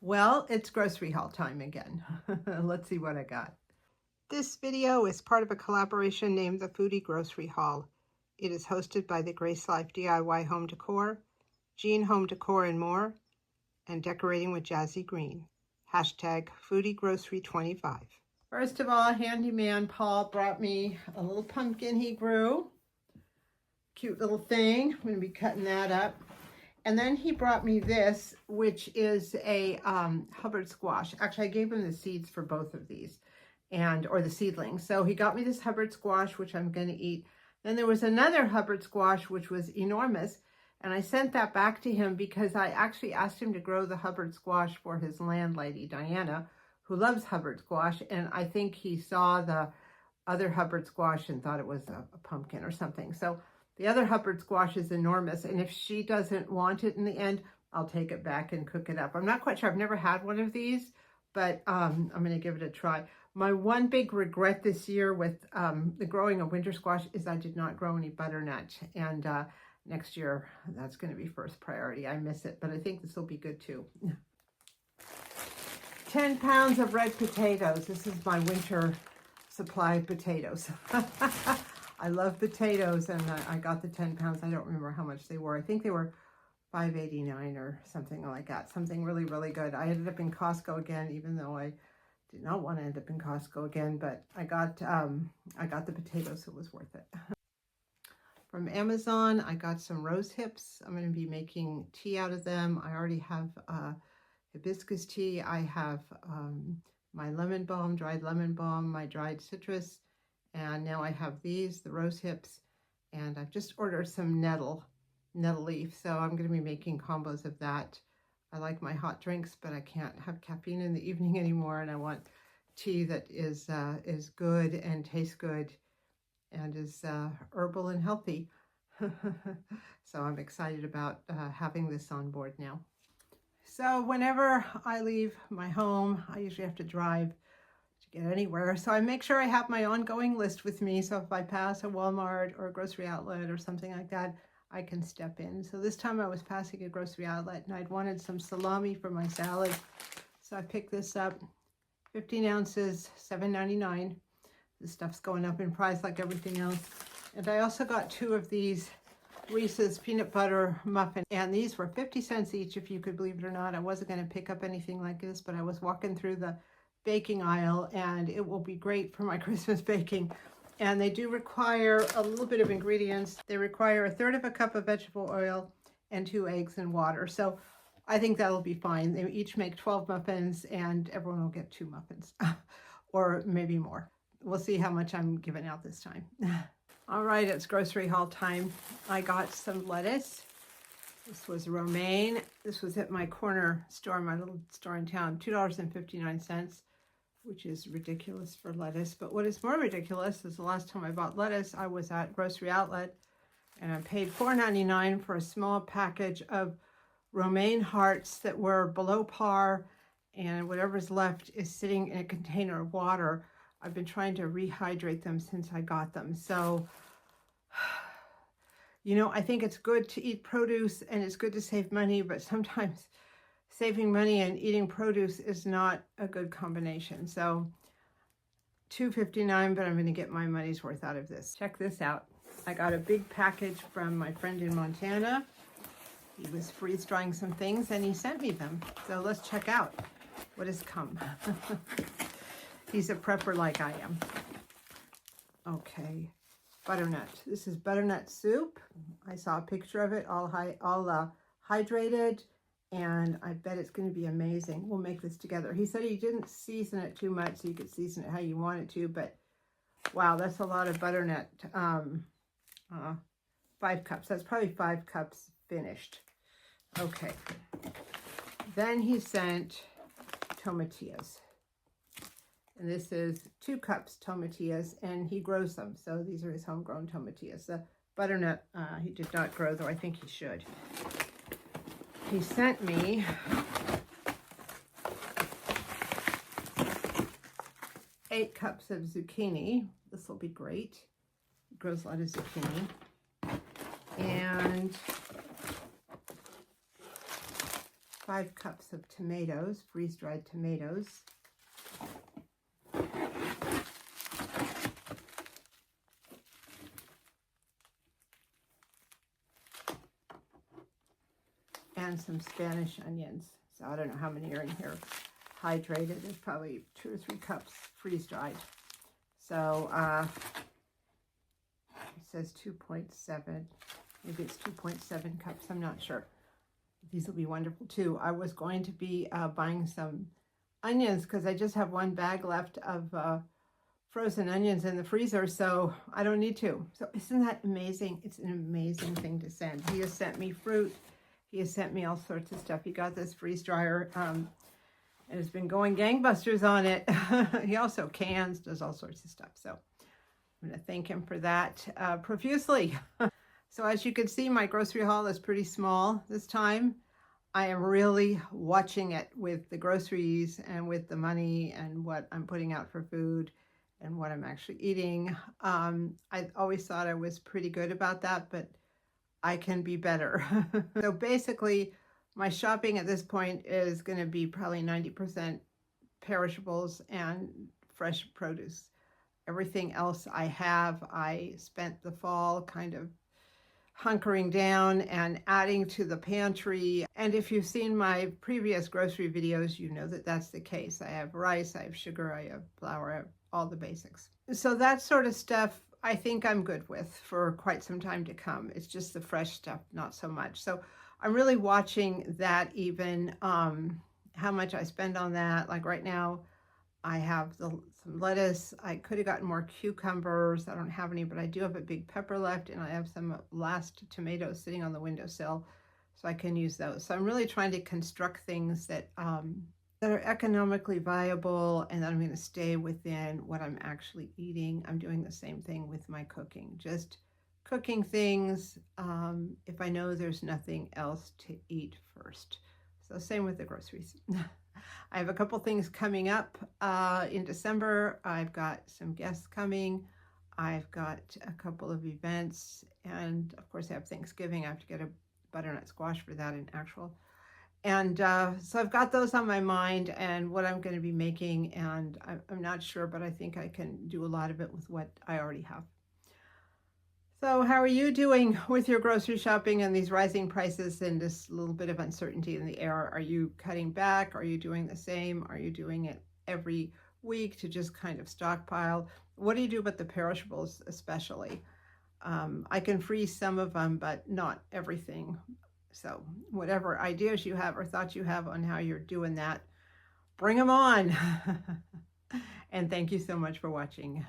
Well, it's grocery haul time again. Let's see what I got. This video is part of a collaboration named the Foodie Grocery Haul. It is hosted by the Grace Life DIY Home Decor, Jean Home Decor and More, and Decorating with Jazi Green. Hashtag Foodie Grocery 25. First of all, handyman Paul brought me a little pumpkin he grew. Cute little thing. I'm going to be cutting that up. And then he brought me this, which is a Hubbard squash. Actually, I gave him the seeds for both of these, or the seedlings. So he got me this Hubbard squash, which I'm going to eat. Then there was another Hubbard squash, which was enormous. And I sent that back to him because I actually asked him to grow the Hubbard squash for his landlady, Diana, who loves Hubbard squash. And I think he saw the other Hubbard squash and thought it was a pumpkin or something. So the other Hubbard squash is enormous, and if she doesn't want it in the end, I'll take it back and cook it up. I'm not quite sure. I've never had one of these, but I'm going to give it a try. My one big regret this year with the growing of winter squash is I did not grow any butternut, and next year that's going to be first priority. I miss it, but I think this will be good too. 10 pounds of red potatoes. This is my winter supply of potatoes. I love potatoes, and I got the 10 pounds. I don't remember how much they were. I think they were $5.89 or something like that. Something really, really good. I ended up in Costco again, even though I did not want to end up in Costco again. But I got the potatoes, so it was worth it. From Amazon, I got some rose hips. I'm going to be making tea out of them. I already have hibiscus tea. I have my lemon balm, dried lemon balm, my dried citrus. And now I have these, the rose hips, and I've just ordered some nettle leaf. So I'm going to be making combos of that. I like my hot drinks, but I can't have caffeine in the evening anymore. And I want tea that is good and tastes good and is herbal and healthy. So I'm excited about having this on board now. So whenever I leave my home, I usually have to drive to get anywhere. So I make sure I have my ongoing list with me. So if I pass a Walmart or a grocery outlet or something like that, I can step in. So this time I was passing a grocery outlet and I'd wanted some salami for my salad. So I picked this up, 15 ounces, $7.99. This stuff's going up in price like everything else. And I also got 2 of these Reese's peanut butter muffin, and these were 50 cents each, if you could believe it or not. I wasn't going to pick up anything like this, but I was walking through the baking aisle, and it will be great for my Christmas baking. And they do require a little bit of ingredients. They require 1/3 cup of vegetable oil and 2 eggs and water. So I think that'll be fine. They each make 12 muffins, and everyone will get 2 muffins or maybe more. We'll see how much I'm giving out this time. All right, it's grocery haul time. I got some lettuce. This was romaine. This was at my corner store, my little store in town, $2.59, which is ridiculous for lettuce. But what is more ridiculous is the last time I bought lettuce, I was at Grocery Outlet, and I paid $4.99 for a small package of romaine hearts that were below par, and whatever's left is sitting in a container of water. I've been trying to rehydrate them since I got them. So, you know, I think it's good to eat produce and it's good to save money, but sometimes saving money and eating produce is not a good combination. So $2.59, but I'm going to get my money's worth out of this. Check this out. I got a big package from my friend in Montana. He was freeze drying some things and he sent me them. So let's check out what has come. He's a prepper like I am. Okay, butternut. This is butternut soup. I saw a picture of it, all hydrated, and I bet it's going to be amazing. We'll make this together. He said he didn't season it too much, so you could season it how you want it to, but wow, that's a lot of butternut. 5 cups. That's probably 5 cups finished. Okay. Then he sent tomatillas. And this is 2 cups tomatillas, and he grows them. So these are his homegrown tomatillas. The butternut, he did not grow, though I think he should. He sent me eight cups of zucchini. This will be great. He grows a lot of zucchini. And 5 cups of tomatoes, freeze-dried tomatoes. And some Spanish onions. So I don't know how many are in here hydrated. There's probably 2 or 3 cups freeze-dried. So it says 2.7. Maybe it's 2.7 cups. I'm not sure. These will be wonderful too. I was going to be buying some onions because I just have 1 bag left of frozen onions in the freezer, so I don't need to. So isn't that amazing? It's an amazing thing to send. He has sent me fruit. He has sent me all sorts of stuff. He got this freeze dryer and has been going gangbusters on it. He also cans, does all sorts of stuff. So I'm going to thank him for that profusely. So as you can see, my grocery haul is pretty small this time. I am really watching it with the groceries and with the money and what I'm putting out for food and what I'm actually eating. I always thought I was pretty good about that, but I can be better. So basically, my shopping at this point is going to be probably 90% perishables and fresh produce. Everything else I spent the fall kind of hunkering down and adding to the pantry. And if you've seen my previous grocery videos, you know that that's the case. I have rice, I have sugar, I have flour, I have all the basics. So that sort of stuff I think I'm good with for quite some time to come. It's just the fresh stuff, not so much. So I'm really watching that even, how much I spend on that. Like right now, I have some lettuce. I could have gotten more cucumbers. I don't have any, but I do have a big pepper left, and I have some last tomatoes sitting on the windowsill, so I can use those. So I'm really trying to construct things that are economically viable, and that I'm going to stay within what I'm actually eating. I'm doing the same thing with my cooking, just cooking things if I know there's nothing else to eat first. So same with the groceries. I have a couple things coming up in December. I've got some guests coming. I've got a couple of events, and of course I have Thanksgiving. I have to get a butternut squash for that in actual. And so I've got those on my mind and what I'm going to be making, and I'm not sure, but I think I can do a lot of it with what I already have. So how are you doing with your grocery shopping and these rising prices and this little bit of uncertainty in the air? Are you cutting back? Are you doing the same? Are you doing it every week to just kind of stockpile? What do you do about the perishables especially? I can freeze some of them, but not everything. So whatever ideas you have or thoughts you have on how you're doing that, bring them on. And thank you so much for watching.